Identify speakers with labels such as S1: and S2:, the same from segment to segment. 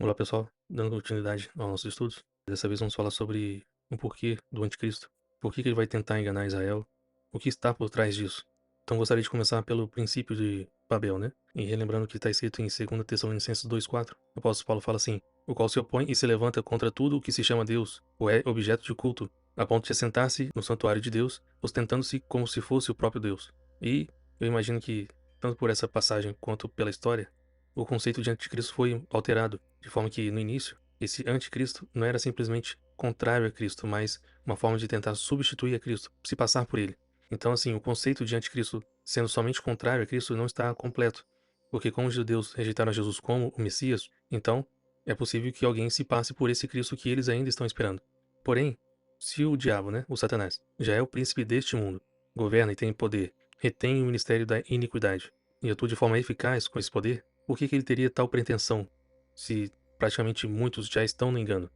S1: Olá pessoal, dando continuidade aos nossos estudos. Dessa vez vamos falar sobre o porquê do anticristo. Por que ele vai tentar enganar Israel? O que está por trás disso? Então gostaria de começar pelo princípio de Babel, né? E relembrando que está escrito em 2 Tessalonicenses 2,4. O apóstolo Paulo fala assim: o qual se opõe e se levanta contra tudo o que se chama Deus, ou é objeto de culto, a ponto de assentar-se no santuário de Deus, ostentando-se como se fosse o próprio Deus. E eu imagino que, tanto por essa passagem quanto pela história, o conceito de anticristo foi alterado, de forma que, no início, esse anticristo não era simplesmente contrário a Cristo, mas uma forma de tentar substituir a Cristo, se passar por ele. Então, assim, o conceito de anticristo sendo somente contrário a Cristo não está completo, porque como os judeus rejeitaram Jesus como o Messias, então é possível que alguém se passe por esse Cristo que eles ainda estão esperando. Porém, se o diabo, né, o Satanás, já é o príncipe deste mundo, governa e tem poder, retém o ministério da iniquidade e atua de forma eficaz com esse poder, por que ele teria tal pretensão, se praticamente muitos já estão no engano?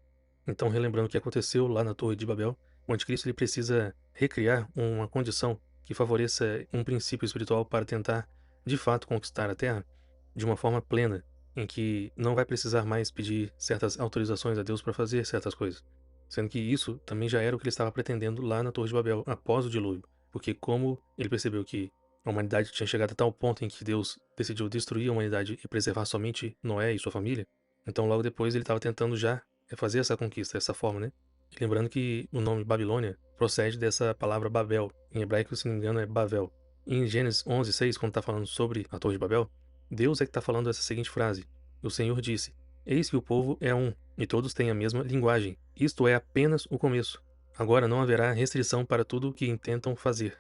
S1: Então, relembrando o que aconteceu lá na Torre de Babel, o anticristo ele precisa recriar uma condição que favoreça um princípio espiritual para tentar, de fato, conquistar a Terra de uma forma plena, em que não vai precisar mais pedir certas autorizações a Deus para fazer certas coisas. Sendo que isso também já era o que ele estava pretendendo lá na Torre de Babel, após o dilúvio. Porque como ele percebeu que a humanidade tinha chegado a tal ponto em que Deus decidiu destruir a humanidade e preservar somente Noé e sua família, então logo depois ele estava tentando já fazer essa conquista, dessa forma, né? E lembrando que o nome Babilônia procede dessa palavra Babel. Em hebraico, se não me engano, é Bavel. E em Gênesis 11:6, quando está falando sobre a Torre de Babel, Deus é que está falando essa seguinte frase: o Senhor disse: Eis que o povo é um, e todos têm a mesma linguagem. Isto é apenas o começo. Agora não haverá restrição para tudo o que intentam fazer.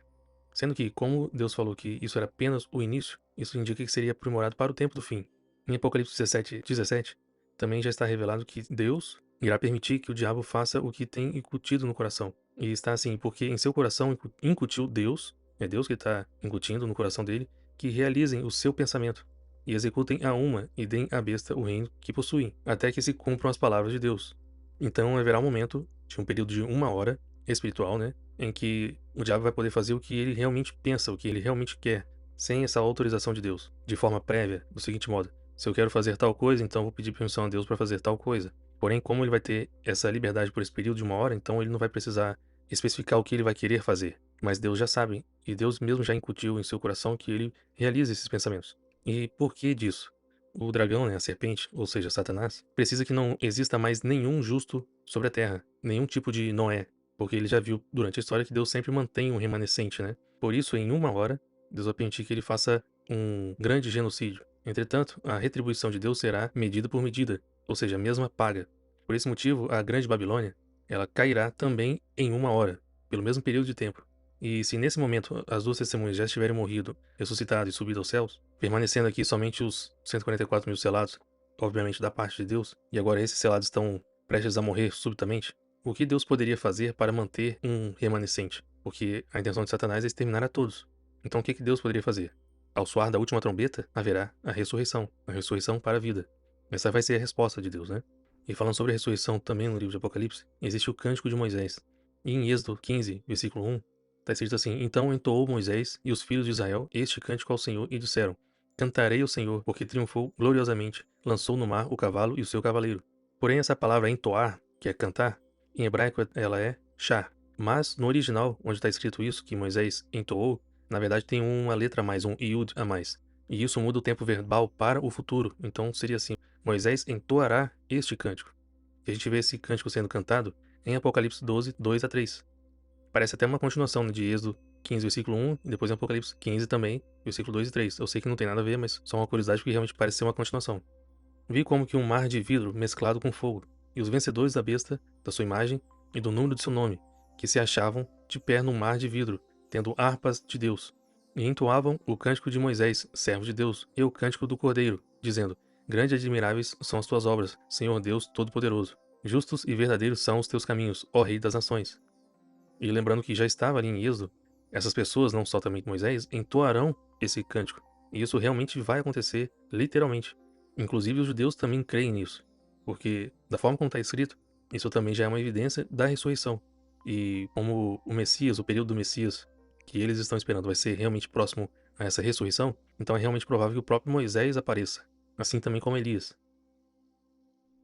S1: Sendo que, como Deus falou que isso era apenas o início, isso indica que seria aprimorado para o tempo do fim. Em Apocalipse 17:17, também já está revelado que Deus irá permitir que o diabo faça o que tem incutido no coração. E está assim, porque em seu coração incutiu Deus, é Deus que está incutindo no coração dele, que realizem o seu pensamento, e executem a uma e deem à besta o reino que possuem, até que se cumpram as palavras de Deus. Então haverá um momento, de um período de 1 hora, espiritual, né, em que o diabo vai poder fazer o que ele realmente pensa, o que ele realmente quer, sem essa autorização de Deus, de forma prévia, do seguinte modo: se eu quero fazer tal coisa, então vou pedir permissão a Deus para fazer tal coisa. Porém, como ele vai ter essa liberdade por esse período de 1 hora, então ele não vai precisar especificar o que ele vai querer fazer. Mas Deus já sabe, e Deus mesmo já incutiu em seu coração que ele realiza esses pensamentos. E por que disso? O dragão, né, a serpente, ou seja, Satanás, precisa que não exista mais nenhum justo sobre a terra, nenhum tipo de Noé, porque ele já viu durante a história que Deus sempre mantém um remanescente, né? Por isso, em 1 hora, Deus vai permitir que ele faça um grande genocídio. Entretanto, a retribuição de Deus será medida por medida, ou seja, a mesma paga. Por esse motivo, a grande Babilônia, ela cairá também em 1 hora, pelo mesmo período de tempo. E se nesse momento as duas testemunhas já estiverem morrido, ressuscitado e subido aos céus, permanecendo aqui somente os 144 mil selados, obviamente da parte de Deus, e agora esses selados estão prestes a morrer subitamente, o que Deus poderia fazer para manter um remanescente? Porque a intenção de Satanás é exterminar a todos. Então o que Deus poderia fazer? Ao soar da última trombeta, haverá a ressurreição para a vida. Essa vai ser a resposta de Deus, né? E falando sobre a ressurreição também no livro de Apocalipse, existe o cântico de Moisés. E em Êxodo 15, versículo 1, está escrito assim: Então entoou Moisés e os filhos de Israel este cântico ao Senhor e disseram: Cantarei ao Senhor, porque triunfou gloriosamente, lançou no mar o cavalo e o seu cavaleiro. Porém, essa palavra entoar, que é cantar, em hebraico ela é shar. Mas no original, onde está escrito isso, que Moisés entoou, na verdade tem uma letra a mais, um iud a mais. E isso muda o tempo verbal para o futuro. Então seria assim: Moisés entoará este cântico. E a gente vê esse cântico sendo cantado em Apocalipse 12, 2 a 3. Parece até uma continuação, né, de Êxodo 15, versículo 1, e depois em Apocalipse 15 também, versículo 2 e 3. Eu sei que não tem nada a ver, mas só uma curiosidade porque realmente parece ser uma continuação. Vi como que um mar de vidro mesclado com fogo, e os vencedores da besta, da sua imagem e do número de seu nome, que se achavam de pé no mar de vidro, tendo harpas de Deus, e entoavam o cântico de Moisés, servo de Deus, e o cântico do Cordeiro, dizendo: Grandes e admiráveis são as tuas obras, Senhor Deus Todo-Poderoso. Justos e verdadeiros são os teus caminhos, ó Rei das Nações. E lembrando que já estava ali em Êxodo, essas pessoas, não só também Moisés, entoarão esse cântico. E isso realmente vai acontecer, literalmente. Inclusive os judeus também creem nisso. Porque, da forma como está escrito, isso também já é uma evidência da ressurreição. E como o Messias, o período do Messias, que eles estão esperando vai ser realmente próximo a essa ressurreição, então é realmente provável que o próprio Moisés apareça. Assim também como Elias.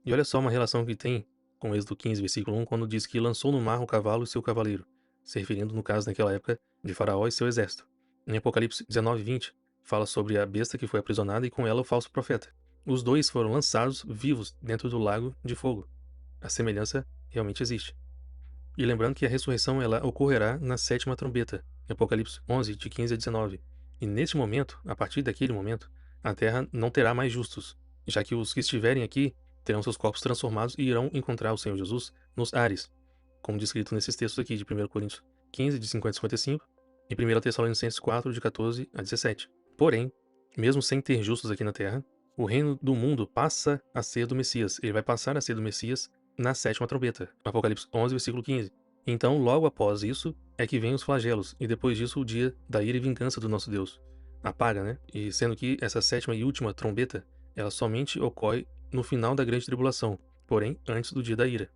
S1: E olha só uma relação que tem com Êxodo 15, versículo 1, quando diz que lançou no mar o cavalo e seu cavaleiro, se referindo, no caso, naquela época, de Faraó e seu exército. Em Apocalipse 19, 20, fala sobre a besta que foi aprisionada e com ela o falso profeta. Os dois foram lançados vivos dentro do lago de fogo. A semelhança realmente existe. E lembrando que a ressurreição ela ocorrerá na sétima trombeta, em Apocalipse 11, de 15 a 19. E neste momento, a partir daquele momento, a terra não terá mais justos, já que os que estiverem aqui terão seus corpos transformados e irão encontrar o Senhor Jesus nos ares, como descrito nesses textos aqui de 1 Coríntios 15, de 50 a 55, e 1 Tessalonicenses 4, de 14 a 17. Porém, mesmo sem ter justos aqui na terra, o reino do mundo passa a ser do Messias. Ele vai passar a ser do Messias na sétima trombeta, Apocalipse 11, versículo 15. Então, logo após isso, é que vem os flagelos, e depois disso o dia da ira e vingança do nosso Deus. Apaga, né? E sendo que essa sétima e última trombeta, ela somente ocorre no final da grande tribulação, porém antes do dia da ira.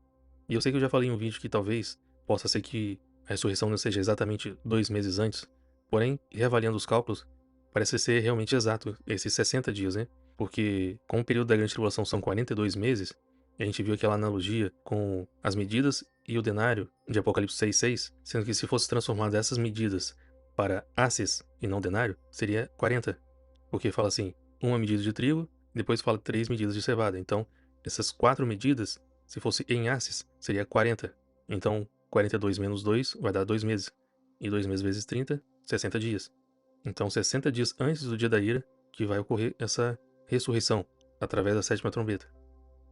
S1: E eu sei que eu já falei em um vídeo que talvez possa ser que a ressurreição não seja exatamente 2 meses antes, porém, reavaliando os cálculos, parece ser realmente exato esses 60 dias, né? Porque, como o período da grande tribulação são 42 meses, e a gente viu aquela analogia com as medidas e o denário de Apocalipse 6:6, sendo que se fosse transformado essas medidas para asses e não denário, seria 40. Porque fala assim, uma medida de trigo, depois fala 3 medidas de cevada. Então, essas 4 medidas, se fosse em asses, seria 40. Então, 42 menos 2 vai dar 2 meses. E 2 meses vezes 30, 60 dias. Então, 60 dias antes do dia da ira, que vai ocorrer essa ressurreição, através da sétima trombeta.